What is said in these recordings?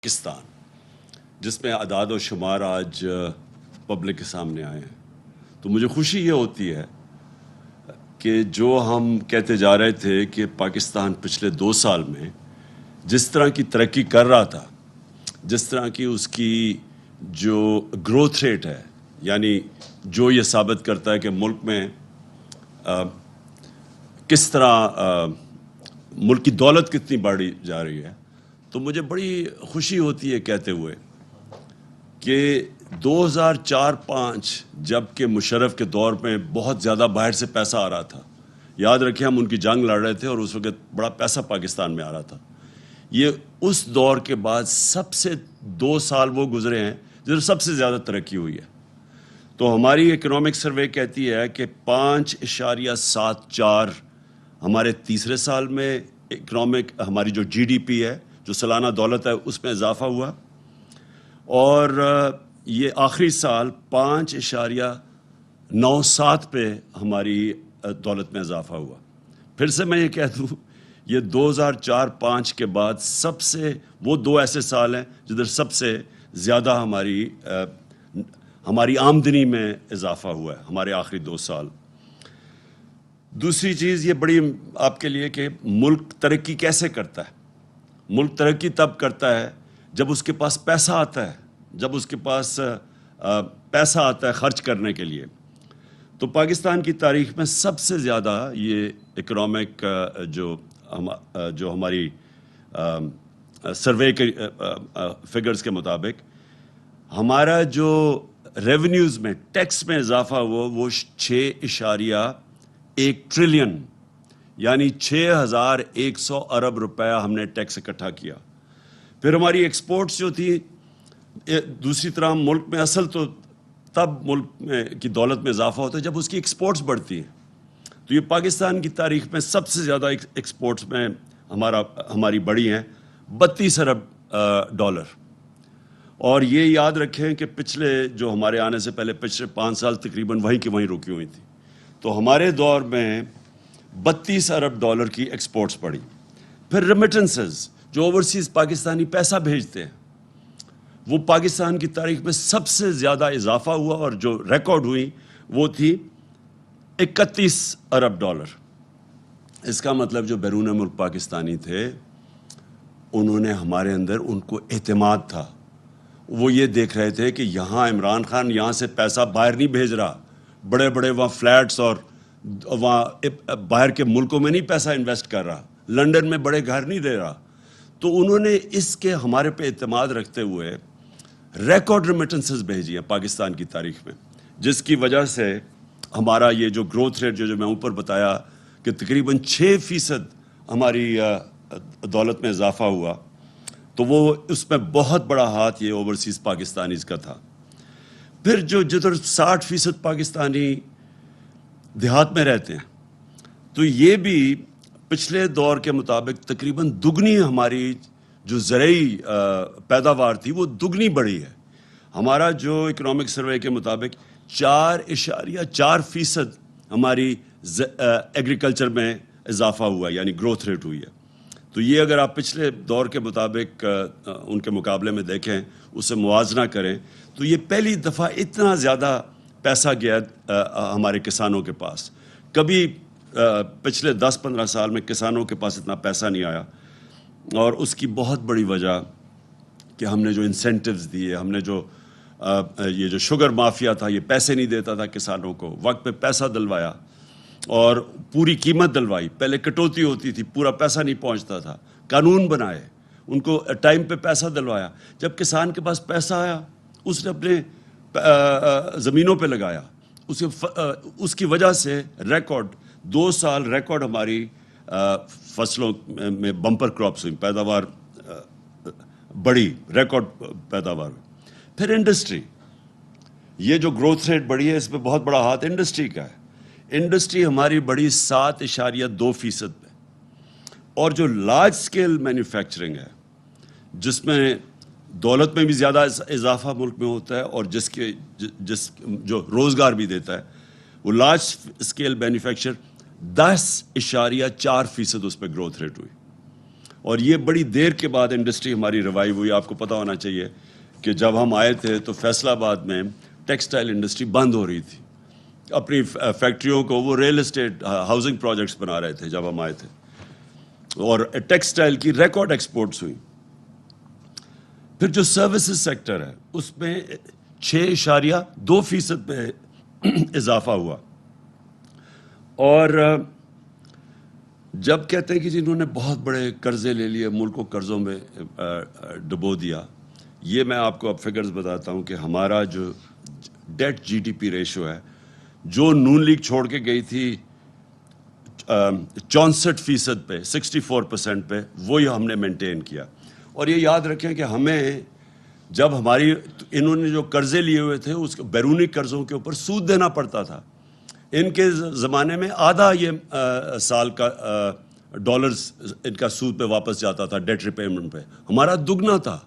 پاکستان جس میں اعداد و شمار آج پبلک کے سامنے آئے ہیں، تو مجھے خوشی یہ ہوتی ہے کہ جو ہم کہتے جا رہے تھے کہ پاکستان پچھلے 2 سال میں جس طرح کی ترقی کر رہا تھا، جس طرح کی اس کی جو گروتھ ریٹ ہے، یعنی جو یہ ثابت کرتا ہے کہ ملک میں کس طرح ملک کی دولت کتنی بڑھی جا رہی ہے، تو مجھے بڑی خوشی ہوتی ہے کہتے ہوئے کہ 2004-05 جب کہ مشرف کے دور میں بہت زیادہ باہر سے پیسہ آ رہا تھا، یاد رکھیں ہم ان کی جنگ لڑ رہے تھے اور اس وقت بڑا پیسہ پاکستان میں آ رہا تھا، یہ اس دور کے بعد سب سے 2 سال وہ گزرے ہیں جس سب سے زیادہ ترقی ہوئی ہے۔ تو ہماری اکنامک سروے کہتی ہے کہ 5.74 ہمارے تیسرے سال میں اکنامک ہماری جو جی ڈی پی ہے، جو سالانہ دولت ہے، اس میں اضافہ ہوا، اور یہ آخری سال 5.97 پہ ہماری دولت میں اضافہ ہوا۔ پھر سے میں یہ کہہ دوں، یہ 2004-05 کے بعد سب سے وہ 2 ایسے سال ہیں جدھر سب سے زیادہ ہماری آمدنی میں اضافہ ہوا ہے، ہمارے آخری 2 سال۔ دوسری چیز یہ بڑی آپ کے لیے کہ ملک ترقی کیسے کرتا ہے؟ ملک ترقی تب کرتا ہے جب اس کے پاس پیسہ آتا ہے، جب اس کے پاس پیسہ آتا ہے خرچ کرنے کے لیے۔ تو پاکستان کی تاریخ میں سب سے زیادہ یہ اکنامک جو ہماری سروے کے فگرز کے مطابق ہمارا جو ریونیوز میں ٹیکس میں اضافہ ہوا وہ 6.1 ٹریلین، یعنی 6100 ارب روپیہ ہم نے ٹیکس اکٹھا کیا۔ پھر ہماری ایکسپورٹس جو تھی، دوسری طرح ملک میں اصل تو تب ملک میں کی دولت میں اضافہ ہوتا ہے جب اس کی ایکسپورٹس بڑھتی ہیں، تو یہ پاکستان کی تاریخ میں سب سے زیادہ ایکسپورٹس میں ہماری بڑھی ہیں 32 ارب ڈالر۔ اور یہ یاد رکھیں کہ پچھلے جو ہمارے آنے سے پہلے پچھلے 5 سال تقریباً وہیں کی وہیں رکی ہوئی تھی، تو ہمارے دور میں 32 ارب ڈالر کی ایکسپورٹس پڑی۔ پھر ریمیٹنسز جو اوورسیز پاکستانی پیسہ بھیجتے ہیں، وہ پاکستان کی تاریخ میں سب سے زیادہ اضافہ ہوا، اور جو ریکارڈ ہوئی وہ تھی 31 ارب ڈالر۔ اس کا مطلب جو بیرون ملک پاکستانی تھے انہوں نے ہمارے اندر، ان کو اعتماد تھا، وہ یہ دیکھ رہے تھے کہ یہاں عمران خان یہاں سے پیسہ باہر نہیں بھیج رہا، بڑے بڑے وہاں فلیٹس اور وہاں باہر کے ملکوں میں نہیں پیسہ انویسٹ کر رہا، لنڈن میں بڑے گھر نہیں دے رہا۔ تو انہوں نے اس کے ہمارے پہ اعتماد رکھتے ہوئے ریکارڈ ریمیٹنسز بھیجی ہیں پاکستان کی تاریخ میں، جس کی وجہ سے ہمارا یہ جو گروتھ ریٹ جو میں اوپر بتایا کہ تقریباً 6% ہماری دولت میں اضافہ ہوا، تو وہ اس میں بہت بڑا ہاتھ یہ اوورسیز پاکستانیز کا تھا۔ پھر جدھر 60% پاکستانی دیہات میں رہتے ہیں، تو یہ بھی پچھلے دور کے مطابق تقریباً دگنی ہماری جو زرعی پیداوار تھی وہ دگنی بڑھی ہے۔ ہمارا جو اکنامک سروے کے مطابق 4.4% ہماری ایگریکلچر میں اضافہ ہوا، یعنی گروتھ ریٹ ہوئی ہے۔ تو یہ اگر آپ پچھلے دور کے مطابق ان کے مقابلے میں دیکھیں، اسے موازنہ کریں، تو یہ پہلی دفعہ اتنا زیادہ پیسہ گیا ہمارے کسانوں کے پاس۔ کبھی پچھلے 10-15 سال میں کسانوں کے پاس اتنا پیسہ نہیں آیا، اور اس کی بہت بڑی وجہ کہ ہم نے جو انسینٹیوز دیے، ہم نے جو یہ جو شوگر مافیا تھا، یہ پیسے نہیں دیتا تھا کسانوں کو، وقت پہ پیسہ دلوایا اور پوری قیمت دلوائی۔ پہلے کٹوتی ہوتی تھی، پورا پیسہ نہیں پہنچتا تھا، قانون بنائے، ان کو ٹائم پہ پیسہ دلوایا۔ جب کسان کے پاس پیسہ آیا، اس نے اپنے زمینوں پہ لگایا، اس کی وجہ سے ریکارڈ 2 سال ریکارڈ ہماری فصلوں میں بمپر کراپس ہوئی، پیداوار بڑی، ریکارڈ پیداوار ہوئی۔ پھر انڈسٹری، یہ جو گروتھ ریٹ بڑھی ہے، اس میں بہت بڑا ہاتھ انڈسٹری کا ہے۔ انڈسٹری ہماری بڑی 7.2% پہ، اور جو لارج سکیل مینوفیکچرنگ ہے، جس میں دولت میں بھی زیادہ اضافہ ملک میں ہوتا ہے اور جو روزگار بھی دیتا ہے، وہ لارج سکیل مینوفیکچر 10.4% اس پہ گروتھ ریٹ ہوئی۔ اور یہ بڑی دیر کے بعد انڈسٹری ہماری ریوائیو ہوئی. آپ کو پتہ ہونا چاہیے کہ جب ہم آئے تھے تو فیصل آباد میں ٹیکسٹائل انڈسٹری بند ہو رہی تھی. اپنی فیکٹریوں کو وہ ریل اسٹیٹ ہاؤسنگ پروجیکٹس بنا رہے تھے جب ہم آئے تھے, اور ٹیکسٹائل کی ریکارڈ ایکسپورٹس ہوئی. پھر جو سروسز سیکٹر ہے اس میں 6.2% پہ اضافہ ہوا. اور جب کہتے ہیں کہ جنہوں نے بہت بڑے قرضے لے لیے, ملک کو قرضوں میں ڈبو دیا, یہ میں آپ کو اب فگرز بتاتا ہوں کہ ہمارا جو debt G D P ratio ہے, جو نون لیگ چھوڑ کے گئی تھی 64% پہ, 64% پہ, وہی ہم نے مینٹین کیا. اور یہ یاد رکھیں کہ ہمیں جب انہوں نے جو قرضے لیے ہوئے تھے اس بیرونی قرضوں کے اوپر سود دینا پڑتا تھا. ان کے زمانے میں آدھا یہ سال کا ڈالرز ان کا سود پہ واپس جاتا تھا ڈیٹ ریپیمنٹ پہ, ہمارا دگنا تھا.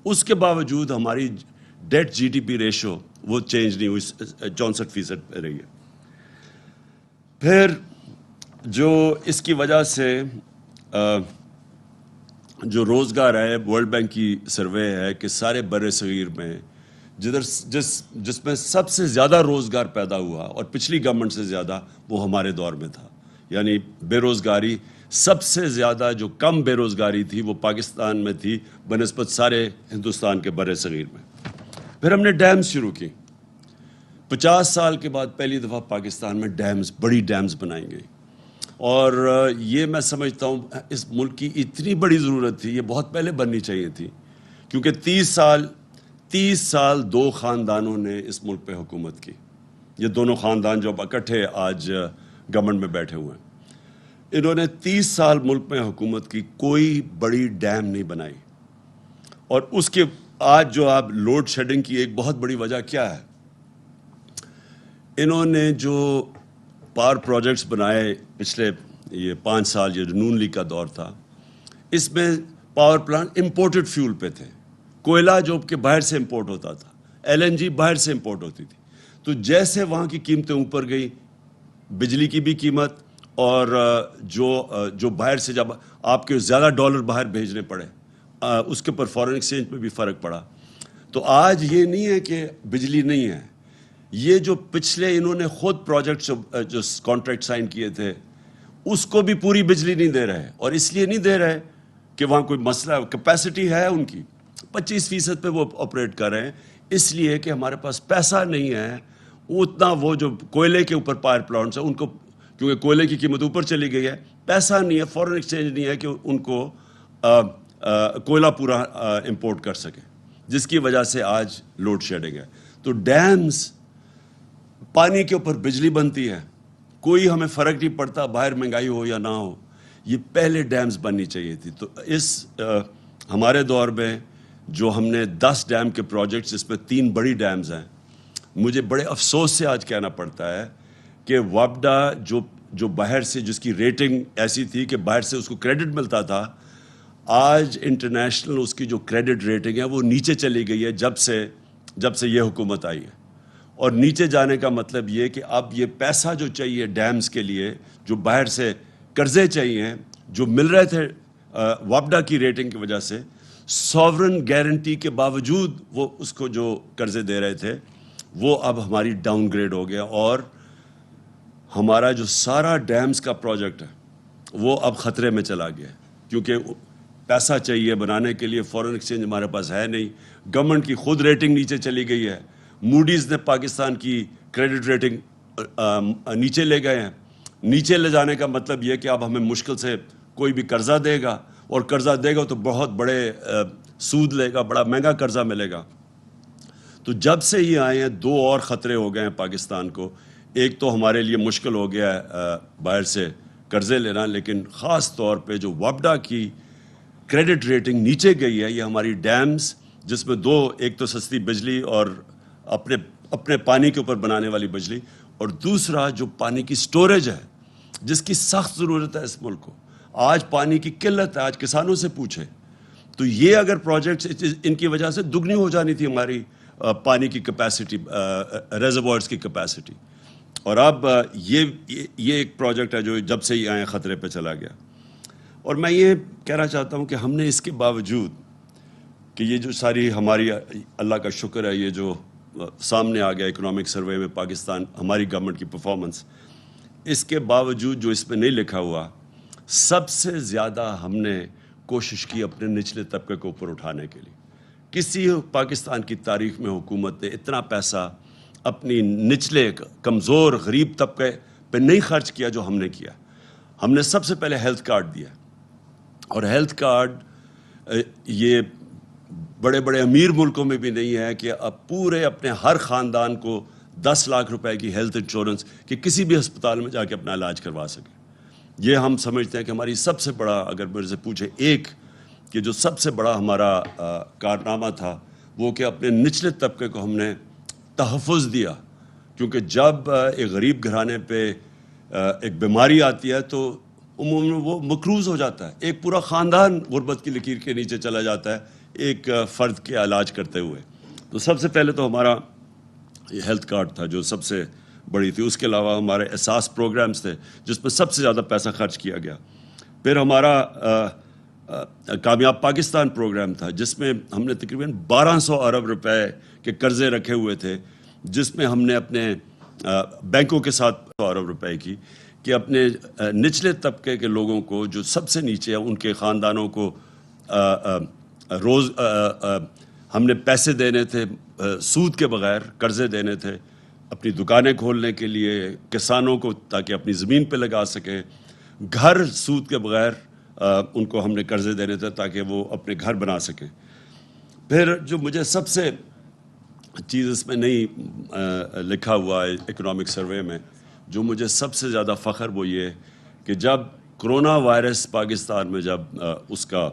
اس کے باوجود ہماری debt G D P ratio وہ چینج نہیں ہوئی, 64% پہ رہی ہے. پھر جو اس کی وجہ سے جو روزگار ہے, ورلڈ بینک کی سروے ہے کہ سارے بر صغیر میں جس میں سب سے زیادہ روزگار پیدا ہوا اور پچھلی گورنمنٹ سے زیادہ, وہ ہمارے دور میں تھا. یعنی بے روزگاری سب سے زیادہ جو کم بے روزگاری تھی وہ پاکستان میں تھی بنسبت سارے ہندوستان کے بر صغیر میں. پھر ہم نے ڈیمز شروع کی. 50 سال کے بعد پہلی دفعہ پاکستان میں بڑی ڈیمز بنائی گئی. اور یہ میں سمجھتا ہوں اس ملک کی اتنی بڑی ضرورت تھی, یہ بہت پہلے بننی چاہیے تھی, کیونکہ 30 سال دو خاندانوں نے اس ملک پہ حکومت کی. یہ دونوں خاندان جو اکٹھے آج گورنمنٹ میں بیٹھے ہوئے ہیں, انہوں نے 30 سال ملک میں حکومت کی, کوئی بڑی ڈیم نہیں بنائی. اور اس کے آج جو آپ لوڈ شیڈنگ کی ایک بہت بڑی وجہ کیا ہے, انہوں نے جو پاور پروجیکٹس بنائے پچھلے یہ 5 سال, یہ نون لیگ کا دور تھا, اس میں پاور پلانٹ امپورٹڈ فیول پہ تھے. کوئلہ جو کہ باہر سے امپورٹ ہوتا تھا, ایل این جی باہر سے امپورٹ ہوتی تھی. تو جیسے وہاں کی قیمتیں اوپر گئی, بجلی کی بھی قیمت, اور جو باہر سے جب آپ کے زیادہ ڈالر باہر بھیجنے پڑے, اس کے اوپر فارن ایکسچینج میں بھی فرق پڑا. تو آج یہ نہیں ہے کہ بجلی نہیں ہے, یہ جو پچھلے انہوں نے خود پروجیکٹ جو کانٹریکٹ سائن کیے تھے اس کو بھی پوری بجلی نہیں دے رہے. اور اس لیے نہیں دے رہے کہ وہاں کوئی مسئلہ, کیپیسٹی ہے ان کی 25% پہ وہ آپریٹ کر رہے ہیں, اس لیے کہ ہمارے پاس پیسہ نہیں ہے اتنا. وہ جو کوئلے کے اوپر پاور پلانٹس ہیں ان کو, کیونکہ کوئلے کی قیمت اوپر چلی گئی ہے, پیسہ نہیں ہے, فارن ایکسچینج نہیں ہے کہ ان کو کوئلہ پورا امپورٹ کر سکے, جس کی وجہ سے آج لوڈ شیڈنگ ہے. تو ڈیمز, پانی کے اوپر بجلی بنتی ہے, کوئی ہمیں فرق نہیں پڑتا باہر مہنگائی ہو یا نہ ہو, یہ پہلے ڈیمز بننی چاہیے تھی. تو اس ہمارے دور میں جو ہم نے 10 ڈیم کے پروجیکٹس, جس میں 3 بڑی ڈیمز ہیں, مجھے بڑے افسوس سے آج کہنا پڑتا ہے کہ وابڈا جو باہر سے, جس کی ریٹنگ ایسی تھی کہ باہر سے اس کو کریڈٹ ملتا تھا, آج انٹرنیشنل اس کی جو کریڈٹ ریٹنگ ہے وہ نیچے چلی گئی ہے جب سے یہ حکومت آئی ہے. اور نیچے جانے کا مطلب یہ کہ اب یہ پیسہ جو چاہیے ڈیمز کے لیے, جو باہر سے قرضے چاہیے جو مل رہے تھے وابڈا کی ریٹنگ کی وجہ سے, سوورن گارنٹی کے باوجود وہ اس کو جو قرضے دے رہے تھے وہ اب ہماری ڈاؤن گریڈ ہو گیا. اور ہمارا جو سارا ڈیمز کا پروجیکٹ ہے وہ اب خطرے میں چلا گیا, کیونکہ پیسہ چاہیے بنانے کے لیے, فارن ایکسچینج ہمارے پاس ہے نہیں, گورنمنٹ کی خود ریٹنگ نیچے چلی گئی ہے, موڈیز نے پاکستان کی کریڈٹ ریٹنگ نیچے لے گئے ہیں. نیچے لے جانے کا مطلب یہ کہ اب ہمیں مشکل سے کوئی بھی قرضہ دے گا, اور قرضہ دے گا تو بہت بڑے سود لے گا, بڑا مہنگا قرضہ ملے گا. تو جب سے یہ آئے ہیں 2 اور خطرے ہو گئے ہیں پاکستان کو. ایک تو ہمارے لیے مشکل ہو گیا ہے باہر سے قرضے لینا, لیکن خاص طور پہ جو وابڈا کی کریڈٹ ریٹنگ نیچے گئی ہے, یہ ہماری ڈیمز, جس میں 2, ایک تو سستی بجلی اور اپنے پانی کے اوپر بنانے والی بجلی, اور دوسرا جو پانی کی سٹوریج ہے جس کی سخت ضرورت ہے اس ملک کو. آج پانی کی قلت ہے, آج کسانوں سے پوچھے تو یہ اگر پروجیکٹس ان کی وجہ سے دگنی ہو جانی تھی ہماری پانی کی کیپیسٹی, ریزروائرز کی کیپیسٹی. اور اب یہ ایک پروجیکٹ ہے جو جب سے ہی آئے خطرے پہ چلا گیا. اور میں یہ کہنا چاہتا ہوں کہ ہم نے اس کے باوجود کہ یہ جو ساری ہماری اللہ کا شکر ہے یہ جو سامنے آ گیا اکنامک سروے میں پاکستان ہماری گورنمنٹ کی پرفارمنس، اس کے باوجود جو اس میں نہیں لکھا ہوا، سب سے زیادہ ہم نے کوشش کی اپنے نچلے طبقے کو اوپر اٹھانے کے لیے۔ کسی پاکستان کی تاریخ میں حکومت نے اتنا پیسہ اپنی نچلے کمزور غریب طبقے پہ نہیں خرچ کیا جو ہم نے کیا۔ ہم نے سب سے پہلے ہیلتھ کارڈ دیا، اور ہیلتھ کارڈ یہ بڑے بڑے امیر ملکوں میں بھی نہیں ہے کہ اب پورے اپنے ہر خاندان کو 10 لاکھ روپے کی ہیلتھ انشورنس کہ کسی بھی ہسپتال میں جا کے اپنا علاج کروا سکے۔ یہ ہم سمجھتے ہیں کہ ہماری سب سے بڑا، اگر میرے سے پوچھے ایک کہ جو سب سے بڑا ہمارا کارنامہ تھا وہ کہ اپنے نچلے طبقے کو ہم نے تحفظ دیا، کیونکہ جب ایک غریب گھرانے پہ ایک بیماری آتی ہے تو عموماً وہ مقروض ہو جاتا ہے، ایک پورا خاندان غربت کی لکیر کے نیچے چلا جاتا ہے ایک فرد کے علاج کرتے ہوئے۔ تو سب سے پہلے تو ہمارا یہ ہیلتھ کارڈ تھا جو سب سے بڑی تھی، اس کے علاوہ ہمارے احساس پروگرامز تھے جس پہ سب سے زیادہ پیسہ خرچ کیا گیا۔ پھر ہمارا کامیاب پاکستان پروگرام تھا جس میں ہم نے تقریباً 1200 ارب روپے کے قرضے رکھے ہوئے تھے، جس میں ہم نے اپنے بینکوں کے ساتھ ارب روپے کی کہ اپنے نچلے طبقے کے لوگوں کو جو سب سے نیچے ہیں ان کے خاندانوں کو روز ہم نے پیسے دینے تھے سود کے بغیر، قرضے دینے تھے اپنی دکانیں کھولنے کے لیے، کسانوں کو تاکہ اپنی زمین پہ لگا سکیں، گھر سود کے بغیر ان کو ہم نے قرضے دینے تھے تاکہ وہ اپنے گھر بنا سکیں۔ پھر جو مجھے سب سے چیز اس میں نہیں لکھا ہوا ہے اکنامک سروے میں، جو مجھے سب سے زیادہ فخر وہ یہ کہ جب کرونا وائرس پاکستان میں جب اس کا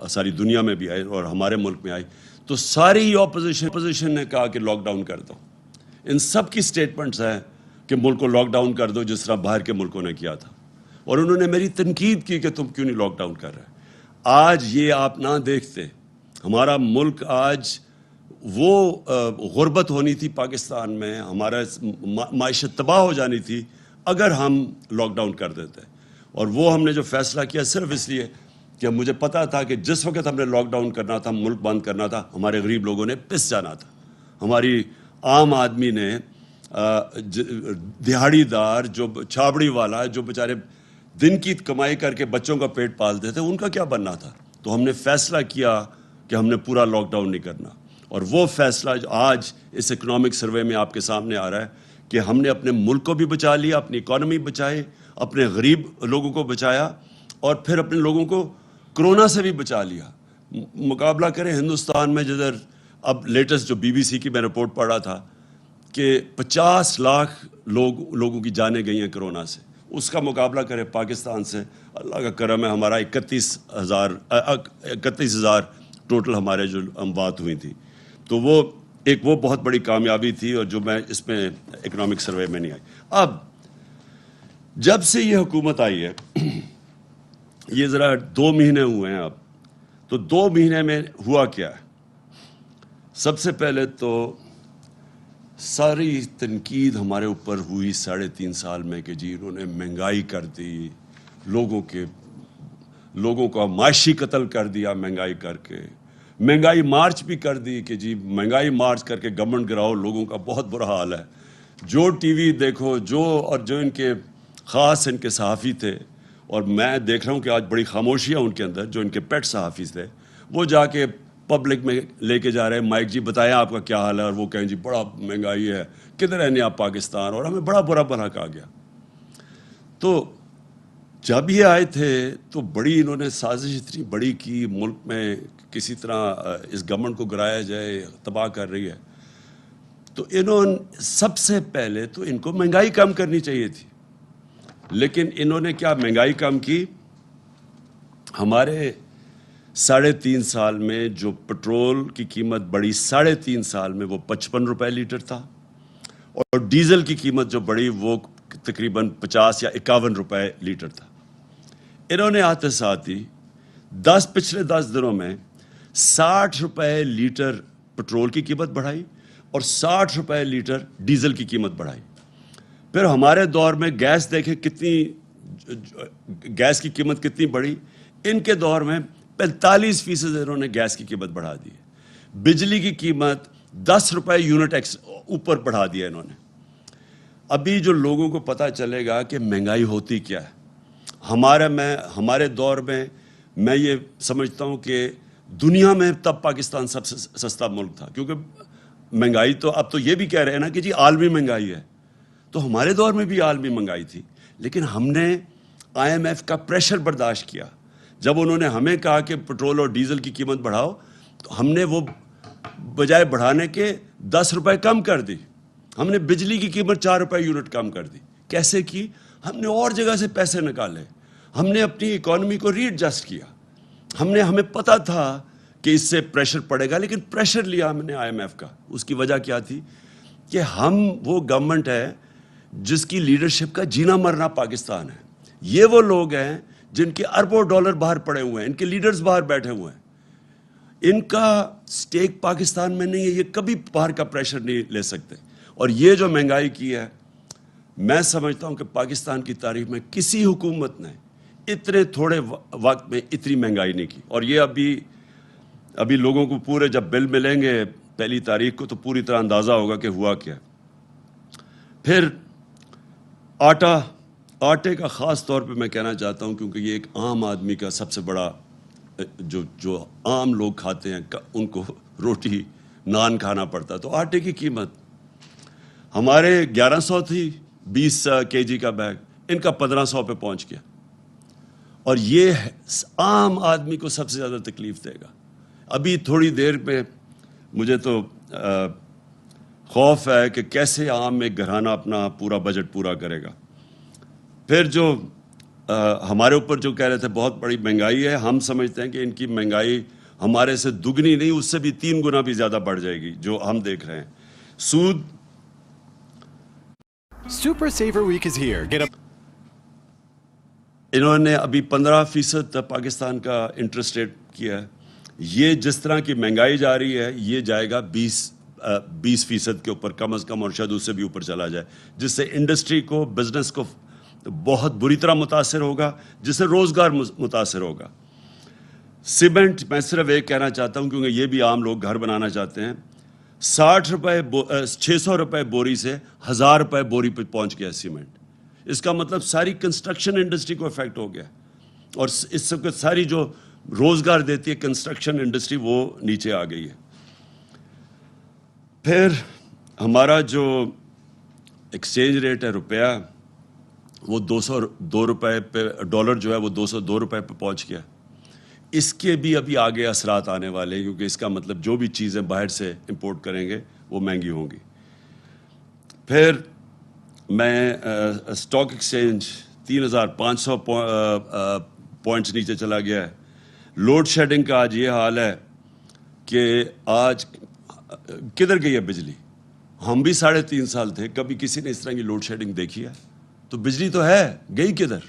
ساری دنیا میں بھی آئی اور ہمارے ملک میں آئی تو ساری اپوزیشن نے کہا کہ لاک ڈاؤن کر دو۔ ان سب کی سٹیٹمنٹس ہیں کہ ملک کو لاک ڈاؤن کر دو جس طرح باہر کے ملکوں نے کیا تھا، اور انہوں نے میری تنقید کی کہ تم کیوں نہیں لاک ڈاؤن کر رہے۔ آج یہ آپ نہ دیکھتے، ہمارا ملک آج وہ غربت ہونی تھی پاکستان میں، ہمارا معیشت تباہ ہو جانی تھی اگر ہم لاک ڈاؤن کر دیتے۔ اور وہ ہم نے جو فیصلہ کیا صرف اس لیے کہ مجھے پتا تھا کہ جس وقت ہم نے لاک ڈاؤن کرنا تھا، ملک بند کرنا تھا، ہمارے غریب لوگوں نے پس جانا تھا، ہماری عام آدمی نے، دہاڑی دار جو چھابڑی والا جو بیچارے دن کی کمائی کر کے بچوں کا پیٹ پالتے تھے، ان کا کیا بننا تھا۔ تو ہم نے فیصلہ کیا کہ ہم نے پورا لاک ڈاؤن نہیں کرنا، اور وہ فیصلہ جو آج اس اکنامک سروے میں آپ کے سامنے آ رہا ہے کہ ہم نے اپنے ملک کو بھی بچا لیا، اپنی اکانومی بچائی، اپنے غریب لوگوں کو بچایا، اور پھر اپنے لوگوں کو کرونا سے بھی بچا لیا۔ مقابلہ کریں ہندوستان میں، جدھر اب لیٹسٹ جو BBC کی میں رپورٹ پڑھ رہا تھا کہ 50 لاکھ لوگوں کی جانیں گئی ہیں کرونا سے، اس کا مقابلہ کریں پاکستان سے، اللہ کا کرم ہے ہمارا 31,000 ٹوٹل ہمارے جو اموات ہوئی تھی۔ تو وہ بہت بڑی کامیابی تھی، اور جو میں اس میں اکنامک سروے میں نہیں آئی۔ اب جب سے یہ حکومت آئی ہے، یہ ذرا 2 مہینے ہوئے ہیں اب، تو 2 مہینے میں ہوا کیا ہے؟ سب سے پہلے تو ساری تنقید ہمارے اوپر ہوئی 3.5 سال میں کہ جی انہوں نے مہنگائی کر دی، لوگوں کا معاشی قتل کر دیا مہنگائی کر کے، مہنگائی مارچ بھی کر دی کہ جی مہنگائی مارچ کر کے گورنمنٹ گراؤ، لوگوں کا بہت برا حال ہے۔ جو ٹی وی دیکھو، اور جو ان کے خاص ان کے صحافی تھے، اور میں دیکھ رہا ہوں کہ آج بڑی خاموشیاں ان کے اندر، جو ان کے پیٹ صحافی تھے، وہ جا کے پبلک میں لے کے جا رہے ہیں مائک، جی بتائیں آپ کا کیا حال ہے، اور وہ کہیں جی بڑا مہنگائی ہے، کدھر رہنے آپ پاکستان، اور ہمیں بڑا برا بھلا کہا گیا۔ تو جب یہ آئے تھے تو بڑی انہوں نے سازش اتنی بڑی کی، ملک میں کسی طرح اس گورنمنٹ کو گرایا جائے، تباہ کر رہی ہے۔ تو سب سے پہلے تو ان کو مہنگائی کم کرنی چاہیے تھی، لیکن انہوں نے کیا مہنگائی کم کی؟ ہمارے 3.5 سال میں جو پٹرول کی قیمت بڑھی 3.5 سال میں، وہ 55 روپے لیٹر تھا، اور ڈیزل کی قیمت جو بڑھی وہ تقریباً 50 یا 51 روپے لیٹر تھا۔ انہوں نے آتے ساتھ ہی پچھلے 10 دنوں میں 60 روپے لیٹر پٹرول کی قیمت بڑھائی اور 60 روپے لیٹر ڈیزل کی قیمت بڑھائی۔ پھر ہمارے دور میں گیس دیکھیں گیس کی قیمت کتنی بڑھی، ان کے دور میں 45% انہوں نے گیس کی قیمت بڑھا دی ہے، بجلی کی قیمت 10 روپے یونٹ اوپر بڑھا دیا انہوں نے۔ ابھی جو لوگوں کو پتہ چلے گا کہ مہنگائی ہوتی کیا ہے، ہمارے دور میں میں یہ سمجھتا ہوں کہ دنیا میں تب پاکستان سب سے سستا ملک تھا، کیونکہ مہنگائی تو اب تو یہ بھی کہہ رہے ہیں نا کہ جی عالمی مہنگائی ہے، تو ہمارے دور میں بھی عالمی مہنگائی تھی، لیکن ہم نے IMF کا پریشر برداشت کیا۔ جب انہوں نے ہمیں کہا کہ پٹرول اور ڈیزل کی قیمت بڑھاؤ، تو ہم نے وہ بجائے بڑھانے کے 10 روپے کم کر دی، ہم نے بجلی کی قیمت 4 روپے یونٹ کم کر دی۔ کیسے کی؟ ہم نے اور جگہ سے پیسے نکالے، ہم نے اپنی اکانومی کو ری ایڈجسٹ کیا، ہمیں پتہ تھا کہ اس سے پریشر پڑے گا، لیکن پریشر لیا ہم نے IMF کا۔ اس کی وجہ کیا تھی کہ ہم وہ گورنمنٹ ہے جس کی لیڈرشپ کا جینا مرنا پاکستان ہے۔ یہ وہ لوگ ہیں جن کے اربوں ڈالر باہر پڑے ہوئے ہیں، ان کے لیڈرز باہر بیٹھے ہوئے ہیں، ان کا سٹیک پاکستان میں نہیں ہے، یہ کبھی باہر کا پریشر نہیں لے سکتے۔ اور یہ جو مہنگائی کی ہے، میں سمجھتا ہوں کہ پاکستان کی تاریخ میں کسی حکومت نے اتنے تھوڑے وقت میں اتنی مہنگائی نہیں کی۔ اور یہ ابھی لوگوں کو پورے جب بل ملیں گے 1 تاریخ کو تو پوری طرح اندازہ ہوگا کہ ہوا کیا۔ پھر آٹے کا خاص طور پہ میں کہنا چاہتا ہوں، کیونکہ یہ ایک عام آدمی کا سب سے بڑا جو عام لوگ کھاتے ہیں ان کو روٹی نان کھانا پڑتا ہے، تو آٹے کی قیمت ہمارے 1100 تھی 20 kg کا بیگ، ان کا 1500 پہ پہنچ گیا، اور یہ عام آدمی کو سب سے زیادہ تکلیف دے گا۔ ابھی تھوڑی دیر میں مجھے تو خوف ہے کہ کیسے عام ایک گھرانہ اپنا پورا بجٹ پورا کرے گا۔ پھر جو ہمارے اوپر جو کہہ رہے تھے بہت بڑی مہنگائی ہے، ہم سمجھتے ہیں کہ ان کی مہنگائی ہمارے سے دگنی نہیں، اس سے بھی 3 گنا بھی زیادہ بڑھ جائے گی جو ہم دیکھ رہے ہیں۔ سود Super Saver Week is here. Get up. انہوں نے ابھی 15% پاکستان کا انٹرسٹ ریٹ کیا ہے۔ یہ جس طرح کی مہنگائی جا رہی ہے، یہ جائے گا 20% کے اوپر کم از کم، اور شاید اس سے بھی اوپر چلا جائے، جس سے انڈسٹری کو، بزنس کو بہت بری طرح متاثر ہوگا، جس سے روزگار متاثر ہوگا۔ سیمنٹ، میں صرف ایک کہنا چاہتا ہوں کیونکہ یہ بھی عام لوگ گھر بنانا چاہتے ہیں، 600 روپے بوری سے 1000 روپے بوری پہ پہنچ گیا سیمنٹ۔ اس کا مطلب ساری کنسٹرکشن انڈسٹری کو افیکٹ ہو گیا، اور اس سے ساری جو روزگار دیتی ہے کنسٹرکشن انڈسٹری وہ نیچے آ گئی ہے۔ پھر ہمارا جو ایکسچینج ریٹ ہے روپیہ، وہ 202 روپے پہ، ڈالر جو ہے وہ 202 روپے پہ پہنچ گیا۔ اس کے بھی ابھی آگے اثرات آنے والے ہیں، کیونکہ اس کا مطلب جو بھی چیزیں باہر سے امپورٹ کریں گے وہ مہنگی ہوں گی۔ پھر میں اسٹاک ایکسچینج 3500 پوائنٹس نیچے چلا گیا ہے۔ لوڈ شیڈنگ کا آج یہ حال ہے کہ آج کدھر گئی ہے بجلی؟ ہم بھی 3.5 سال تھے، کبھی کسی نے اس طرح کی لوڈ شیڈنگ دیکھی ہے؟ تو بجلی تو ہے، گئی کدھر؟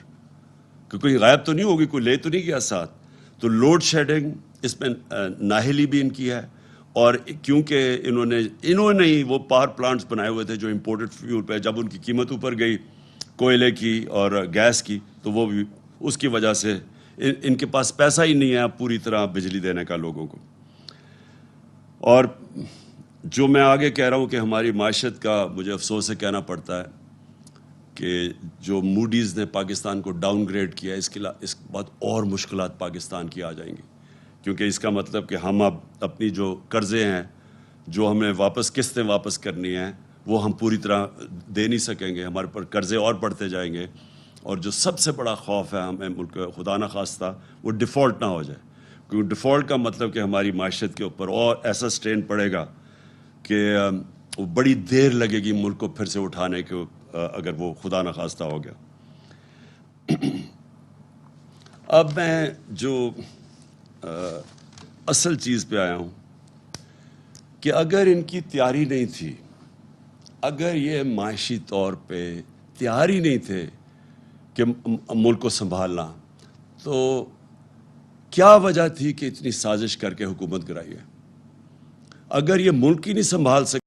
کہ کوئی غائب تو نہیں ہوگی، کوئی لے تو نہیں گیا ساتھ؟ تو لوڈ شیڈنگ، اس میں نااہلی بھی ان کی ہے، اور کیونکہ انہوں نے ہی وہ پاور پلانٹس بنائے ہوئے تھے جو امپورٹڈ فیول پہ، جب ان کی قیمت اوپر گئی کوئلے کی اور گیس کی، تو وہ بھی اس کی وجہ سے ان کے پاس پیسہ ہی نہیں ہے پوری طرح بجلی دینے کا لوگوں کو۔ اور جو میں آگے کہہ رہا ہوں کہ ہماری معیشت کا مجھے افسوس سے کہنا پڑتا ہے کہ جو موڈیز نے پاکستان کو ڈاؤن گریڈ کیا، اس کے بعد اور مشکلات پاکستان کی آ جائیں گی، کیونکہ اس کا مطلب کہ ہم اب اپنی جو قرضے ہیں، جو ہمیں قسطیں واپس کرنی ہیں، وہ ہم پوری طرح دے نہیں سکیں گے، ہمارے پر قرضے اور بڑھتے جائیں گے۔ اور جو سب سے بڑا خوف ہے ہمیں ملک خدا نہ خواستہ وہ ڈیفالٹ نہ ہو جائے، کیونکہ ڈیفالٹ کا مطلب کہ ہماری معیشت کے اوپر اور ایسا سٹرین پڑے گا کہ وہ بڑی دیر لگے گی ملک کو پھر سے اٹھانے کو، اگر وہ خدا نہ خواستہ ہو گیا۔ اب میں جو اصل چیز پہ آیا ہوں کہ اگر ان کی تیاری نہیں تھی، اگر یہ معاشی طور پہ تیار ہی نہیں تھے کہ ملک کو سنبھالنا، تو کیا وجہ تھی کہ اتنی سازش کر کے حکومت کرائی ہے؟ اگر یہ ملک ہی نہیں سنبھال سکے